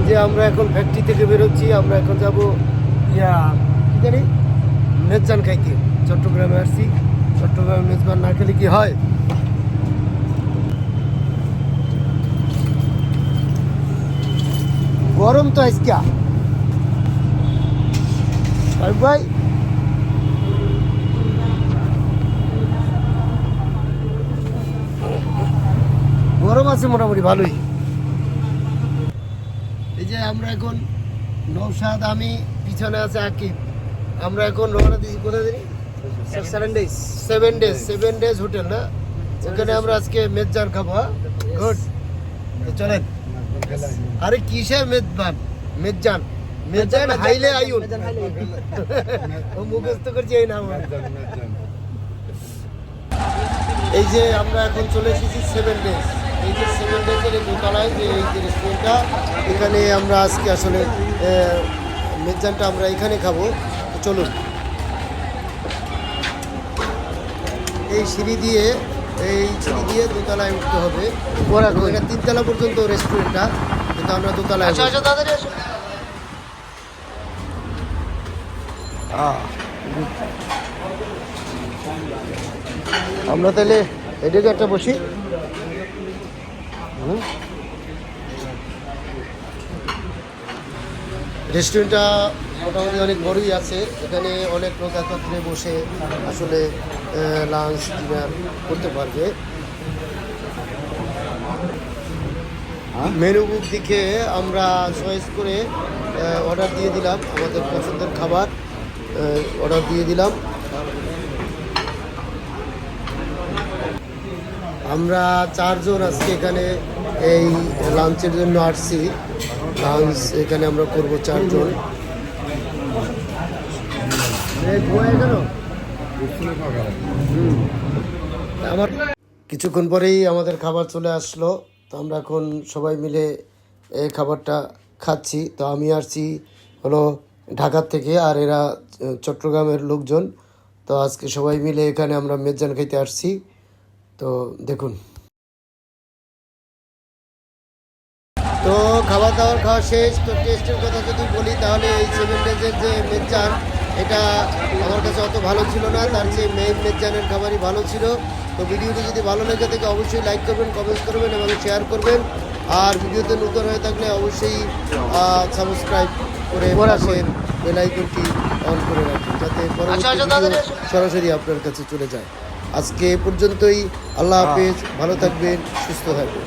যে আমরা এখন ফ্যাক্টরি থেকে বেরোচ্ছি, আমরা এখন যাব ইয়া কি জানি মেজবান খাইতে। চট্টগ্রামে আসছি, চট্টগ্রামে মেজবান না খেলে কি হয়? গরম তো আজকে ভাই, গরম আছে মোটামুটি ভালোই। এই যে আমরা এখন নৌসাদ, আমি পিছনে আছে আকিব, আমরা এখন রওনা দিয়েছি কোথায় জানি? 7 ডেজ হোটেল না, ওখানে আমরা আজকে মেজবান খাবো। গুড, চলেন। আরে কিসের মেজবান? মেজবান, মেজবান হাইলে আইউন ও মুখস্থ করছি এই নাম। এই যে আমরা এখন চলে এসেছি 7 ডেজ। এই যে 7 ডেজের এই দোতলায় যে এই যে রেস্টুরেন্টটা, এখানে আমরা আজকে আসলে মেজবানটা আমরা এখানে খাবো। চলুন, এই সিঁড়ি দিয়ে দোতলায় উঠতে হবে। এটা 3 তলা পর্যন্ত রেস্টুরেন্টটা, কিন্তু আমরা দোতলায়। আমরা তাহলে এদিকে একটা বসি। রেস্টুরেন্টটা মোটামুটি অনেক বড়ই আছে, এখানে অনেক লোক একত্রে বসে আসলে লাঞ্চ ডিনার করতে পারবে। মেনু বুক দেখে আমরা চয়েস করে অর্ডার দিয়ে দিলাম, আমাদের পছন্দের খাবার অর্ডার দিয়ে দিলাম। আমরা 4 জন আজকে এখানে এই লাঞ্চের জন্য আসছি। লাঞ্চ এখানে আমরা করবো 4 জন। আমার কিছুক্ষণ পরেই আমাদের খাবার চলে আসলো, তো আমরা এখন সবাই মিলে এই খাবারটা খাচ্ছি। তো আমি আসছি হলো ঢাকার থেকে, আর এরা চট্টগ্রামের লোকজন। তো আজকে সবাই মিলে এখানে আমরা মেজবান খাইতে আসছি। তো দেখুন, তো খাওয়া শেষ। তো টেস্টের কথা যদি বলি তাহলে এই 7 ডেজের যে মেজবান, এটা আমার কাছে অত ভালো ছিল না, তার চেয়ে মেইন মেজবানের খাবারই ভালো ছিল। তো ভিডিওটি যদি ভালো লেগে থাকে অবশ্যই লাইক করবেন, কমেন্ট করবেন এবং শেয়ার করবেন। আর ভিডিওতে নতুন হয়ে থাকলে অবশ্যই সাবস্ক্রাইব করে পাশের বেল আইকনটি অন করে রাখুন, যাতে পরবর্তী ভিডিও সরাসরি আপনার কাছে চলে যায়। আজকে এ পর্যন্তই। আল্লাহ হাফেজ, ভালো থাকবেন, সুস্থ থাকবেন।